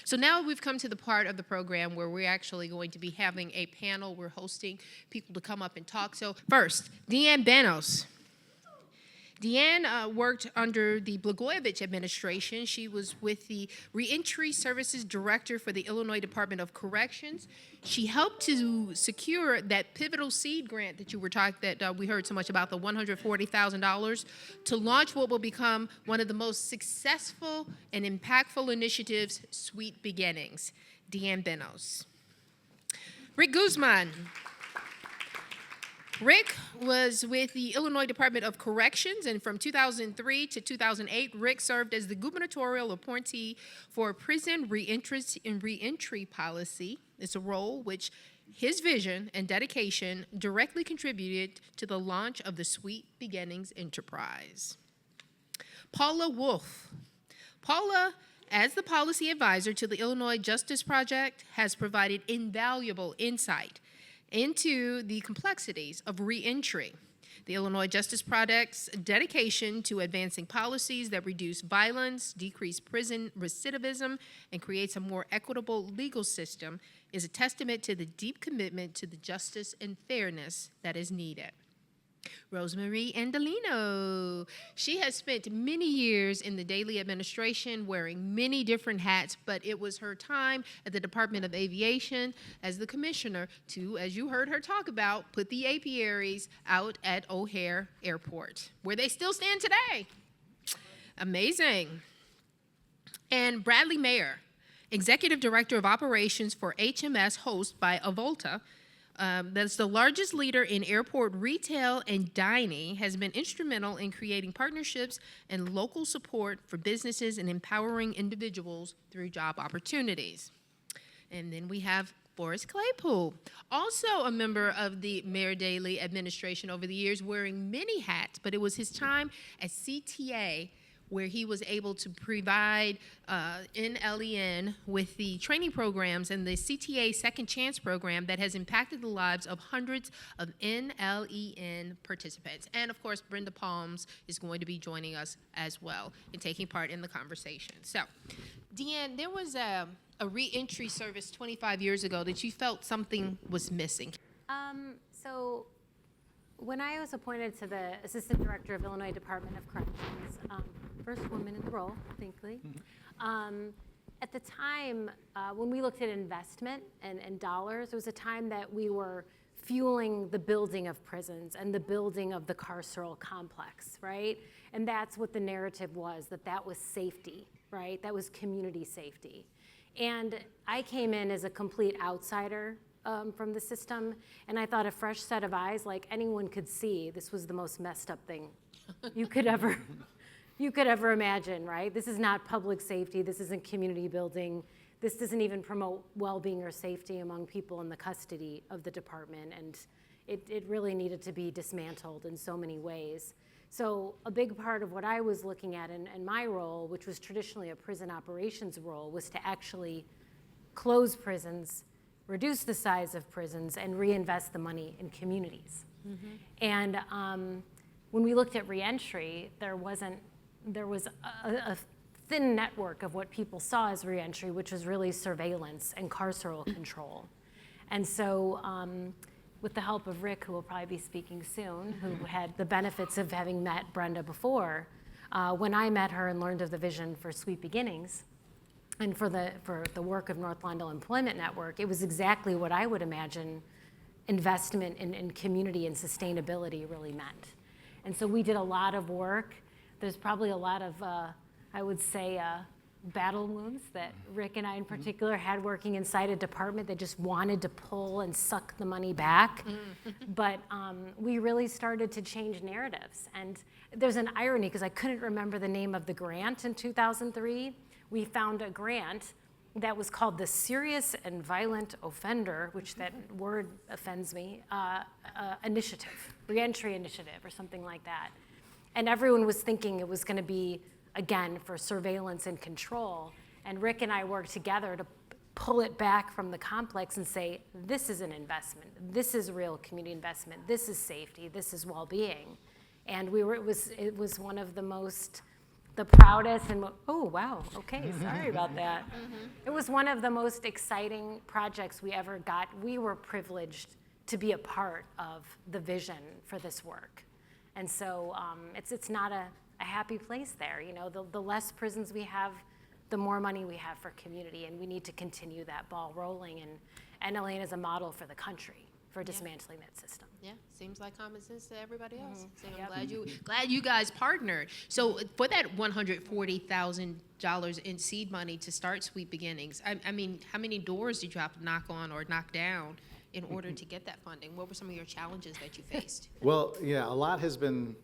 So now we've come to the part of the program where we're actually going to be having a panel. We're hosting people to come up and talk. So first, Deanne Banos. Deanne worked under the Blagojevich administration. She was with the Reentry Services Director for the Illinois Department of Corrections. She helped to secure that pivotal seed grant that you were talking, that we heard so much about, the $140,000, to launch what will become one of the most successful and impactful initiatives, Sweet Beginnings. Deanne Banos. Rick Guzman. Rick was with the Illinois Department of Corrections, and from 2003 to 2008, Rick served as the gubernatorial appointee for prison reentry policy. It's a role which his vision and dedication directly contributed to the launch of the Sweet Beginnings enterprise. Paula Wolf. Paula, as the policy advisor to the Illinois Justice Project, has provided invaluable insight into the complexities of reentry. The Illinois Justice Project's dedication to advancing policies that reduce violence, decrease prison recidivism, and creates a more equitable legal system is a testament to the deep commitment to the justice and fairness that is needed. Rosemary Andolino. She has spent many years in the daily administration wearing many different hats, but it was her time at the Department of Aviation as the commissioner to, as you heard her talk about, put the apiaries out at O'Hare Airport, where they still stand today. Amazing. And Bradley Mayer, Executive Director of Operations for HMS Host by Avolta, that's the largest leader in airport retail and dining, has been instrumental in creating partnerships and local support for businesses and empowering individuals through job opportunities. And then we have Boris Claypool, also a member of the Mayor Daley administration over the years, wearing many hats, but it was his time at CTA where he was able to provide NLEN with the training programs and the CTA Second Chance program that has impacted the lives of hundreds of NLEN participants. And of course, Brenda Palms is going to be joining us as well and taking part in the conversation. So, Deanne, there was a reentry service 25 years ago that you felt something was missing. So when I was appointed to the Assistant Director of Illinois Department of Corrections, first woman in the role, thankfully. At the time, when we looked at investment and dollars, it was a time that we were fueling the building of prisons and the building of the carceral complex, right? And that's what the narrative was, that was safety, right? That was community safety. And I came in as a complete outsider from the system, and I thought a fresh set of eyes, like anyone could see, this was the most messed up thing you could ever imagine, right? This is not public safety, this isn't community building, this doesn't even promote well-being or safety among people in the custody of the department, and it really needed to be dismantled in so many ways. So a big part of what I was looking at in my role, which was traditionally a prison operations role, was to actually close prisons, reduce the size of prisons, and reinvest the money in communities. Mm-hmm. And when we looked at reentry, there was a thin network of what people saw as reentry, which was really surveillance and carceral control. And so with the help of Rick, who will probably be speaking soon, who had the benefits of having met Brenda before, when I met her and learned of the vision for Sweet Beginnings and for the work of North Lawndale Employment Network, it was exactly what I would imagine investment in community and sustainability really meant. And so we did a lot of work. There's probably a lot of, I would say, battle wounds that Rick and I in particular had working inside a department that just wanted to pull and suck the money back. But we really started to change narratives. And there's an irony, because I couldn't remember the name of the grant in 2003. We found a grant that was called the Serious and Violent Offender, which that word offends me, initiative, reentry initiative or something like that. And everyone was thinking it was going to be, again, for surveillance and control. And Rick and I worked together to pull it back from the complex and say, this is an investment. This is real community investment. This is safety. This is well-being. And it was one of the most the proudest and, oh, wow, okay, sorry about that. It was one of the most exciting projects we ever got. We were privileged to be a part of the vision for this work. And so it's not a happy place there. You know, the less prisons we have, the more money we have for community, and we need to continue that ball rolling. And NLEN is a model for the country for dismantling that system. Yeah, seems like common sense to everybody else. So I'm Yep. glad you guys partnered. So for that $140,000 in seed money to start Sweet Beginnings, I mean, how many doors did you have to knock on or knock down in order to get that funding? What were some of your challenges that you faced? Well, yeah, a lot has been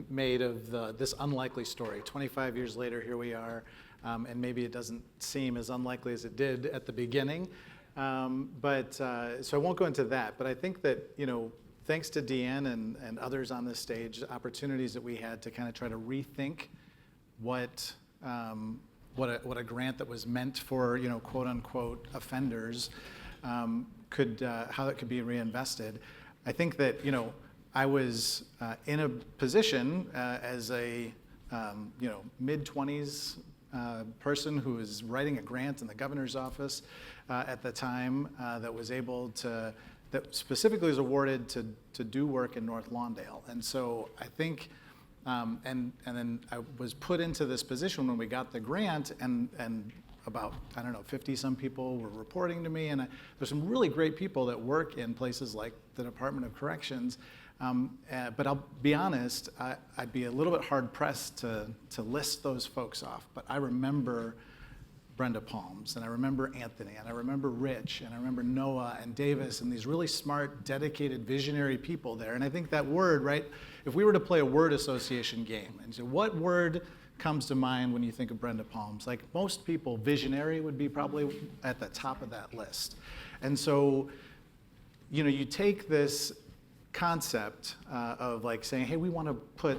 made of this unlikely story. 25 years later, here we are, and maybe it doesn't seem as unlikely as it did at the beginning. So I won't go into that, but I think that, you know, thanks to Deanne and others on this stage, opportunities that we had to kind of try to rethink what a grant that was meant for, you know, quote unquote offenders how it could be reinvested. I think that, you know, I was in a position as a you know, mid-20s person who was writing a grant in the governor's office at the time that specifically was awarded to do work in North Lawndale. And so I think, and then I was put into this position when we got the grant, and about, I don't know, 50 some people were reporting to me, and there's some really great people that work in places like the Department of Corrections. But I'll be honest, I'd be a little bit hard pressed to list those folks off. But I remember Brenda Palms, and I remember Anthony, and I remember Rich, and I remember Noah and Davis, and these really smart, dedicated, visionary people there. And I think that word, right, if we were to play a word association game, and so what word comes to mind when you think of Brenda Palms? Like most people, visionary would be probably at the top of that list. And so, you know, you take this concept of like saying, hey, we want to put,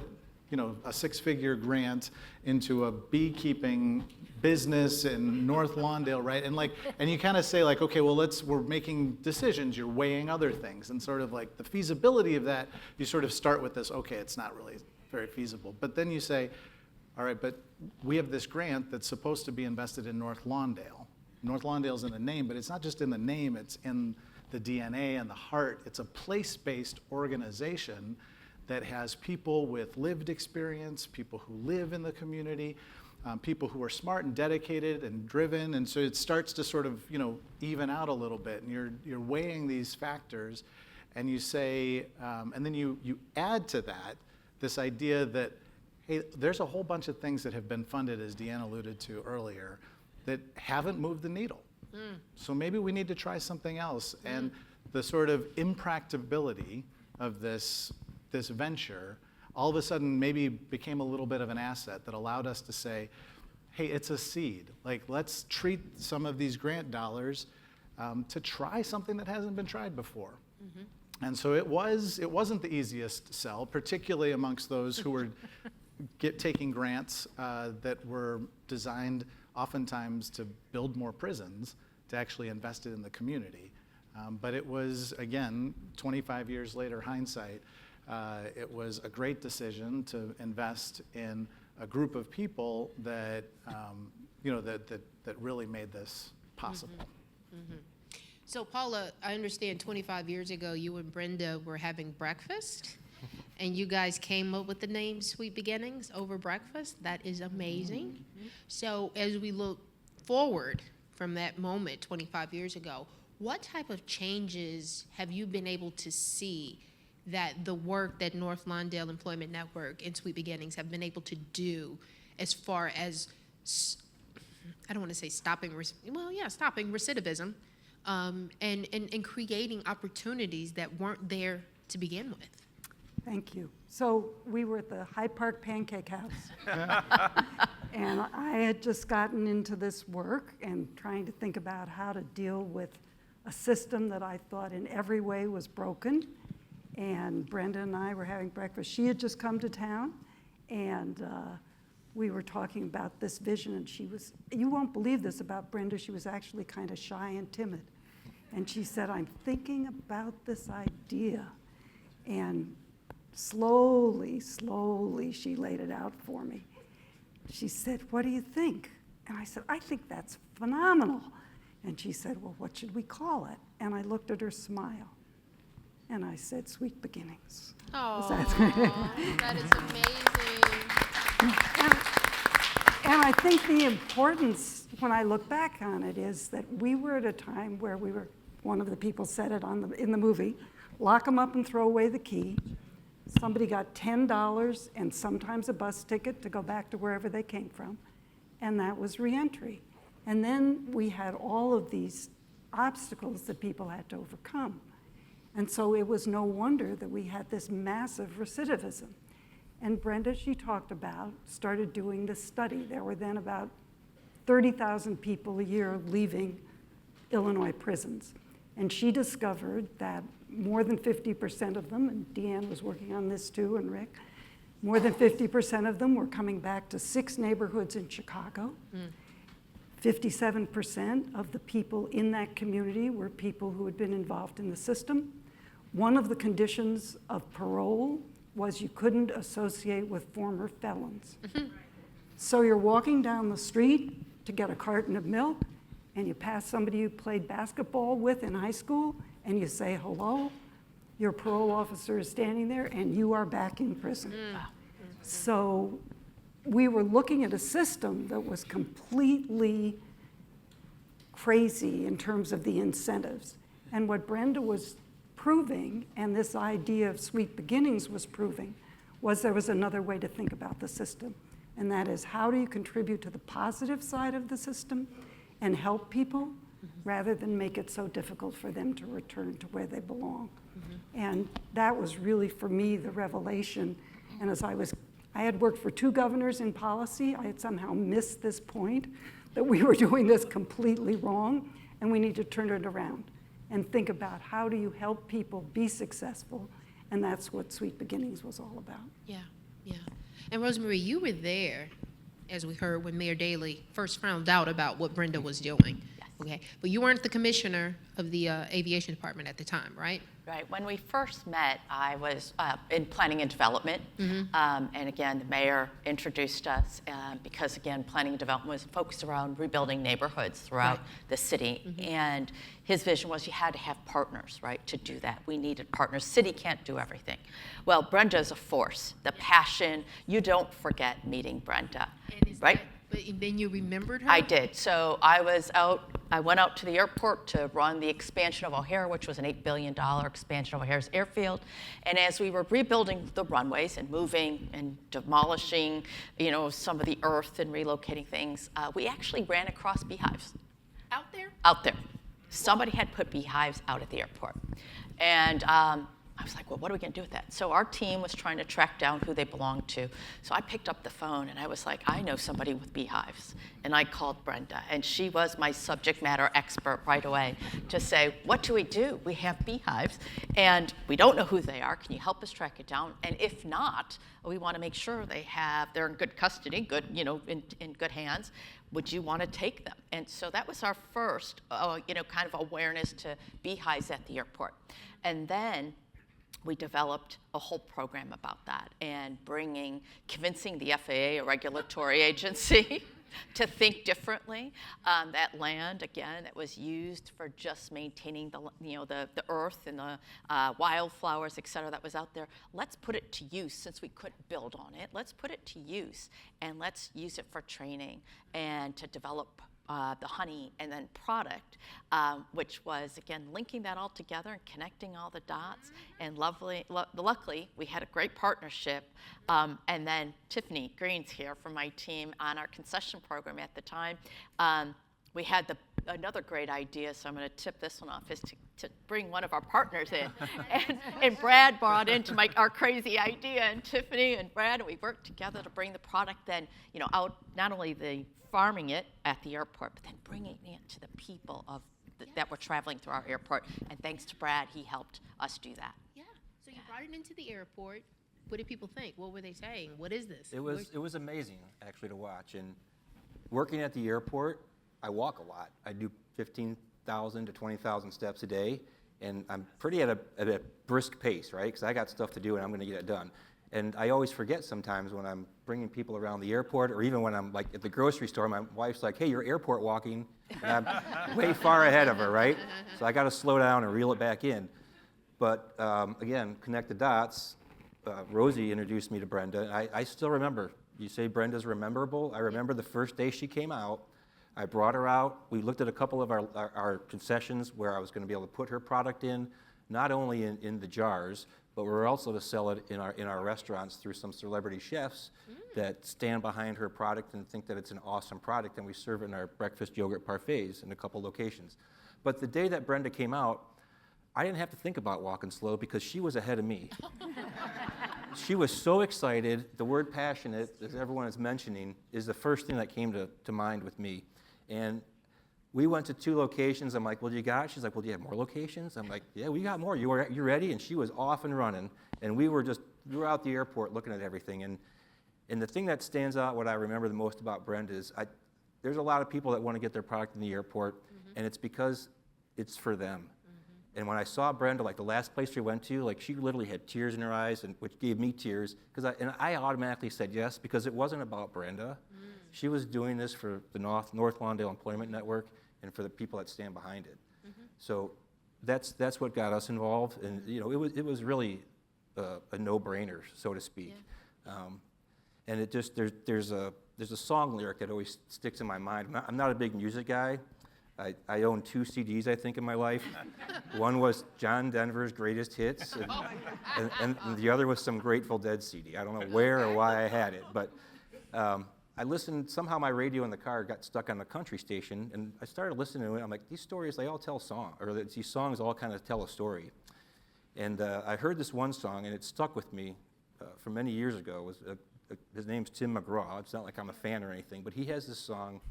you know, a 6-figure grant into a beekeeping business in North Lawndale, right? And like, and you kind of say like, okay, well, we're making decisions. You're weighing other things, and sort of like the feasibility of that. You sort of start with this, okay, it's not really very feasible, but then you say, all right, but we have this grant that's supposed to be invested in North Lawndale. North Lawndale's in the name, but it's not just in the name, it's in the DNA and the heart. It's a place-based organization that has people with lived experience, people who live in the community, people who are smart and dedicated and driven, and so it starts to sort of, you know, even out a little bit, and you're weighing these factors, and you say, and then you add to that this idea that, hey, there's a whole bunch of things that have been funded, as Deanne alluded to earlier, that haven't moved the needle. So maybe we need to try something else. And the sort of impracticability of this venture all of a sudden maybe became a little bit of an asset that allowed us to say, hey, it's a seed. Like, let's treat some of these grant dollars to try something that hasn't been tried before. And so it wasn't the easiest sell, particularly amongst those who were taking grants that were designed oftentimes to build more prisons, to actually invest it in the community. But it was, again, 25 years later, hindsight, it was a great decision to invest in a group of people that, you know, that really made this possible. So Paula, I understand 25 years ago, you and Brenda were having breakfast, and you guys came up with the name Sweet Beginnings over breakfast. That is amazing. So as we look forward from that moment 25 years ago, what type of changes have you been able to see that the work that North Lawndale Employment Network and Sweet Beginnings have been able to do as far as, I don't want to say stopping recidivism, and creating opportunities that weren't there to begin with? Thank you. So we were at the Hyde Park Pancake House. And I had just gotten into this work and trying to think about how to deal with a system that I thought in every way was broken. And Brenda and I were having breakfast. She had just come to town, and we were talking about this vision, and she was, you won't believe this about Brenda, she was actually kind of shy and timid. And she said, I'm thinking about this idea. And slowly, she laid it out for me. She said, what do you think? And I said, I think that's phenomenal. And she said, well, what should we call it? And I looked at her smile. And I said, Sweet Beginnings. Oh, that- that is amazing. And I think the importance, when I look back on it, is that we were at a time where we were, one of the people said it in the movie, lock them up and throw away the key. Somebody got $10 and sometimes a bus ticket to go back to wherever they came from, and that was reentry. And then we had all of these obstacles that people had to overcome. And so it was no wonder that we had this massive recidivism. And Brenda, she talked about, started doing this study. There were then about 30,000 people a year leaving Illinois prisons. And she discovered that more than 50% of them, and Deanne was working on this too, and Rick, more than 50% of them were coming back to 6 neighborhoods in Chicago. 57% of the people in that community were people who had been involved in the system. One of the conditions of parole was you couldn't associate with former felons. So you're walking down the street to get a carton of milk, and you pass somebody you played basketball with in high school, and you say hello, your parole officer is standing there, and you are back in prison. So we were looking at a system that was completely crazy in terms of the incentives. And what Brenda was proving, and this idea of Sweet Beginnings was proving, was there was another way to think about the system. And that is, how do you contribute to the positive side of the system and help people rather than make it so difficult for them to return to where they belong? And that was really, for me, the revelation. And as I had worked for 2 governors in policy, I had somehow missed this point that we were doing this completely wrong, and we need to turn it around and think about how do you help people be successful, and that's what Sweet Beginnings was all about. Yeah, yeah. And Rosemary, you were there, as we heard, when Mayor Daley first found out about what Brenda was doing. Yes. Okay, but you weren't the commissioner of the aviation department at the time, right? Right. When we first met, I was in planning and development. And again, the mayor introduced us because, again, planning and development was focused around rebuilding neighborhoods throughout the city. And his vision was you had to have partners, right, to do that. We needed partners. City can't do everything. Well, Brenda is a force. The passion, you don't forget meeting Brenda, And is right? that, but then you remembered her? I did. So I went out to the airport to run the expansion of O'Hare, which was an $8 billion expansion of O'Hare's airfield. And as we were rebuilding the runways and moving and demolishing, some of the earth and relocating things, we actually ran across beehives. Out there? Out there. Somebody had put beehives out at the airport. And I was like, well, what are we going to do with that? So our team was trying to track down who they belonged to. So I picked up the phone, and I was like, I know somebody with beehives. And I called Brenda, and she was my subject matter expert right away to say, what do? We have beehives, and we don't know who they are. Can you help us track it down? And if not, we want to make sure they're in good custody, in good hands. Would you want to take them? And so that was our first, kind of awareness to beehives at the airport. And then we developed a whole program about that and convincing the FAA, a regulatory agency, to think differently. That land, again, that was used for just maintaining the earth and the wildflowers, et cetera, that was out there. Let's put it to use since we couldn't build on it. Let's put it to use, and let's use it for training and to develop the honey and then product, which was, again, linking that all together and connecting all the dots. And luckily, we had a great partnership. And then Tiffany Green's here from my team on our concession program at the time. We had another great idea, so I'm going to tip this one off, is to bring one of our partners in. and Brad brought into our crazy idea, and Tiffany and Brad, and we worked together to bring the product then, out, not only the farming it at the airport, but then bringing it to the people that were traveling through our airport. And thanks to Brad, he helped us do that. Yeah. So you brought it into the airport. What did people think? What were they saying? What is this? It was amazing, actually, to watch. And working at the airport, I walk a lot. I do 15,000 to 20,000 steps a day, and I'm pretty at a brisk pace, right? Because I got stuff to do, and I'm going to get it done. And I always forget sometimes when I'm bringing people around the airport, or even when I'm like at the grocery store, my wife's like, hey, you're airport walking. And I'm way far ahead of her, right? So I got to slow down and reel it back in. But again, connect the dots. Rosie introduced me to Brenda. I still remember. You say Brenda's rememberable? I remember the first day she came out. I brought her out. We looked at a couple of our concessions where I was going to be able to put her product in, not only in the jars, but we're also to sell it in our restaurants through some celebrity chefs that stand behind her product and think that it's an awesome product, and we serve it in our breakfast yogurt parfaits in a couple locations. But the day that Brenda came out, I didn't have to think about walking slow because she was ahead of me. She was so excited. The word passionate, as everyone is mentioning, is the first thing that came to mind with me. And we went to 2 locations. I'm like, well, you got it? She's like, well, do you have more locations? I'm like, yeah, we got more. You ready? And she was off and running. And we were out the airport looking at everything. And the thing that stands out, what I remember the most about Brenda is there's a lot of people that want to get their product in the airport, and it's because it's for them. And when I saw Brenda, like the last place we went to, like she literally had tears in her eyes, and which gave me tears, and I automatically said yes, because it wasn't about Brenda. She was doing this for the North Lawndale Employment Network and for the people that stand behind it. So that's what got us involved, and it was really a no-brainer, so to speak. And it just there's a song lyric that always sticks in my mind. I'm not a big music guy. I own 2 CDs, I think, in my life. One was John Denver's Greatest Hits, and the other was some Grateful Dead CD. I don't know where or why I had it, but I listened. Somehow my radio in the car got stuck on the country station, and I started listening to it. I'm like, these stories, they all tell song, or these songs all kind of tell a story. And I heard this one song, and it stuck with me from many years ago. His name's Tim McGraw. It's not like I'm a fan or anything, but he has this song.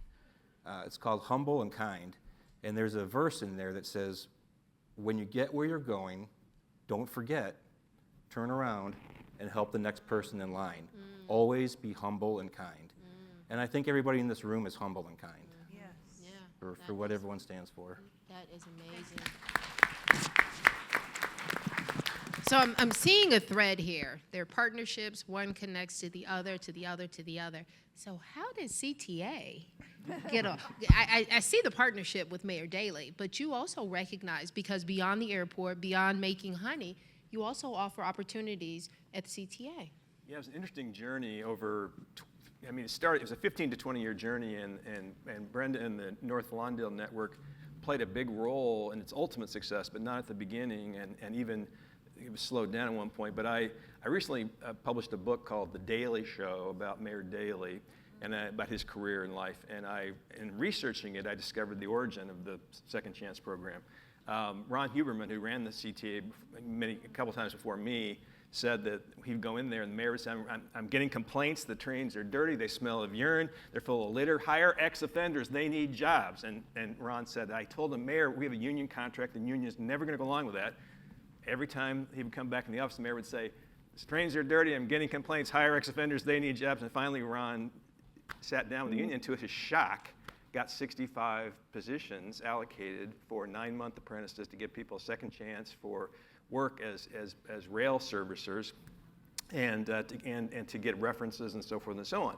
It's called Humble and Kind, and there's a verse in there that says, when you get where you're going, don't forget, turn around and help the next person in line. Always be humble and kind. And I think everybody in this room is humble and kind. Yeah. For what everyone stands for. That is amazing. So I'm seeing a thread here. There are partnerships. One connects to the other, to the other, to the other. So how did CTA get off? I see the partnership with Mayor Daley, but you also recognize, because beyond the airport, beyond making honey, you also offer opportunities at the CTA. Yeah, it was an interesting journey over. It was a 15 to 20-year journey, and Brenda and the North Lawndale network played a big role in its ultimate success, but not at the beginning, and even it was slowed down at one point. But I recently published a book called The Daley Show about Mayor Daley and about his career and life. And in researching it, I discovered the origin of the Second Chance program. Ron Huberman, who ran the CTA a couple times before me, said that he'd go in there and the mayor would say, I'm getting complaints, the trains are dirty, they smell of urine, they're full of litter, hire ex-offenders, they need jobs. And Ron said, I told the mayor we have a union contract, the union's never gonna go along with that. Every time he would come back in the office, the mayor would say, the trains are dirty, I'm getting complaints, hire ex-offenders, they need jobs. And finally Ron sat down with the union, to his shock, got 65 positions allocated for 9-month apprentices to give people a second chance for work as rail servicers, and to get references and so forth and so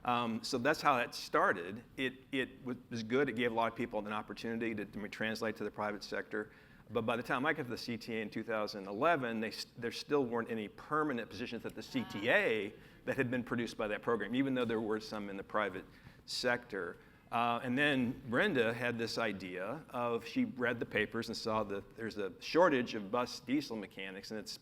on. So that's how that started. It was good. It gave a lot of people an opportunity to translate to the private sector. But by the time I got to the CTA in 2011, there still weren't any permanent positions at the CTA that had been produced by that program, even though there were some in the private sector. And then Brenda had this idea of, she read the papers and saw that there's a shortage of bus diesel mechanics, and it's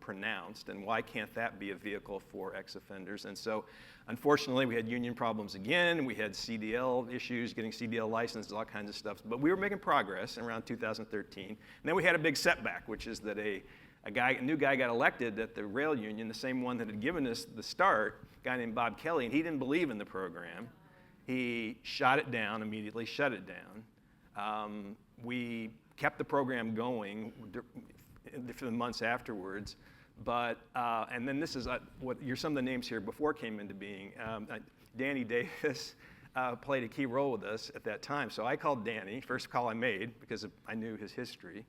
pronounced, and why can't that be a vehicle for ex-offenders? And so, unfortunately, we had union problems again, we had CDL issues, getting CDL licenses, all kinds of stuff, but we were making progress around 2013. And then we had a big setback, which is that a new guy got elected at the rail union, the same one that had given us the start, a guy named Bob Kelly, and he didn't believe in the program. He shot it down immediately, shut it down. We kept the program going for the months afterwards, but, and then this is some of the names here before came into being. Danny Davis played a key role with us at that time, so I called Danny, first call I made, because I knew his history.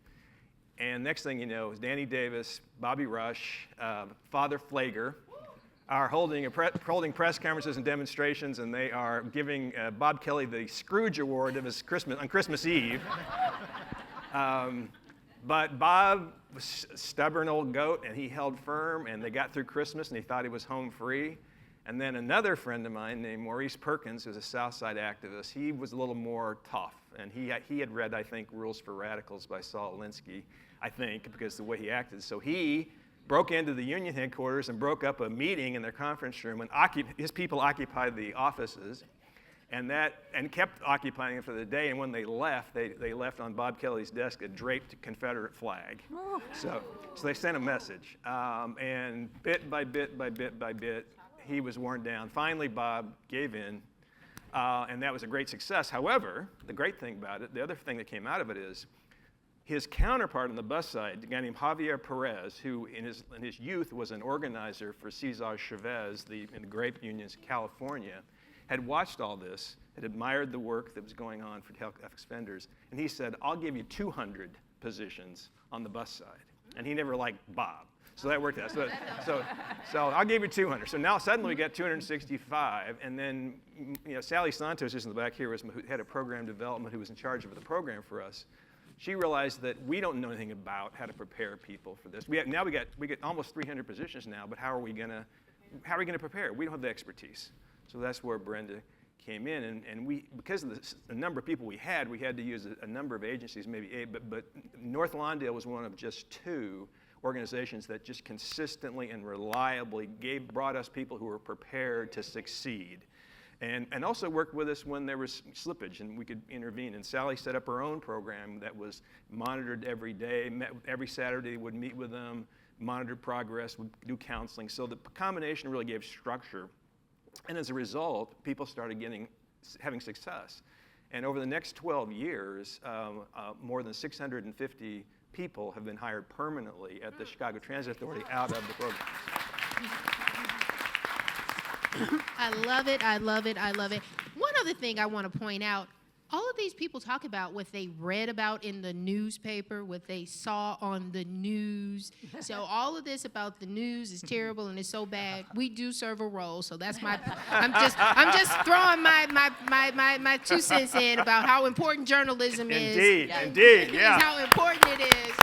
And next thing you know, Danny Davis, Bobby Rush, Father Flager are holding press conferences and demonstrations, and they are giving Bob Kelly the Scrooge Award of his on Christmas Eve. But Bob was a stubborn old goat, and he held firm, and they got through Christmas, and he thought he was home free. And then another friend of mine named Maurice Perkins, who's a Southside activist, he was a little more tough. And he had read, I think, Rules for Radicals by Saul Alinsky, I think, because the way he acted. So he broke into the union headquarters and broke up a meeting in their conference room, and his people occupied the offices, and kept occupying it for the day. And when they left, they left on Bob Kelly's desk a draped Confederate flag. So they sent a message. And bit by bit by bit by bit, he was worn down. Finally, Bob gave in, and that was a great success. However, the great thing about it, the other thing that came out of it is his counterpart on the bus side, a guy named Javier Perez, who in his youth was an organizer for Cesar Chavez in the grape unions in California, had watched all this, had admired the work that was going on for ethics offenders, and he said, I'll give you 200 positions on the bus side. And he never liked Bob. So that worked out. So I'll give you 200. So now suddenly we got 265, and then Sally Santos, who's in the back here, was who had a program development, who was in charge of the program for us. She realized that we don't know anything about how to prepare people for this. We get almost 300 positions now, but how are we gonna prepare? We don't have the expertise. So that's where Brenda came in, and we, because of the number of people we had to use a number of agencies, maybe 8, but North Lawndale was one of just 2 organizations that just consistently and reliably brought us people who were prepared to succeed. And also worked with us when there was slippage and we could intervene. And Sally set up her own program that was monitored every day, every Saturday would meet with them, monitor progress, would do counseling. So the combination really gave structure. And as a result, people started having success. And over the next 12 years, more than 650 people have been hired permanently at the Chicago Transit Authority out of the program. I love it, I love it, I love it. One other thing I want to point out, all of these people talk about what they read about in the newspaper, what they saw on the news. So all of this about the news is terrible and it's so bad. We do serve a role, so that's I'm just throwing my 2 cents in about how important journalism is. Indeed, yeah. How important it is.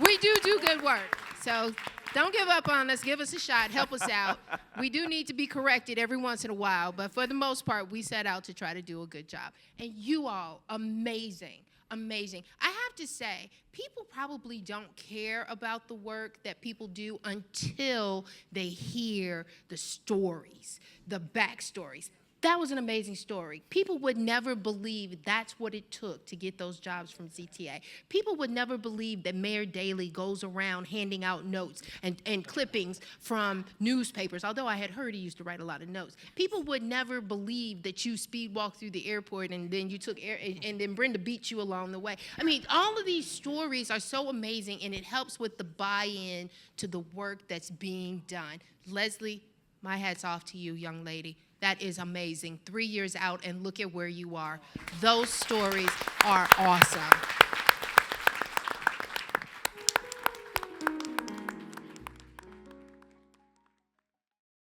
We do good work, so don't give up on us. Give us a shot. Help us out. We do need to be corrected every once in a while, but for the most part, we set out to try to do a good job. And you all, amazing, amazing. I have to say, people probably don't care about the work that people do until they hear the stories, the backstories. That was an amazing story. People would never believe that's what it took to get those jobs from CTA. People would never believe that Mayor Daley goes around handing out notes and clippings from newspapers, although I had heard he used to write a lot of notes. People would never believe that you speed walked through the airport and then you took air, and then Brenda beat you along the way. I mean, all of these stories are so amazing, and it helps with the buy-in to the work that's being done. Leslie, my hat's off to you, young lady. That is amazing. 3 years out, and look at where you are. Those stories are awesome.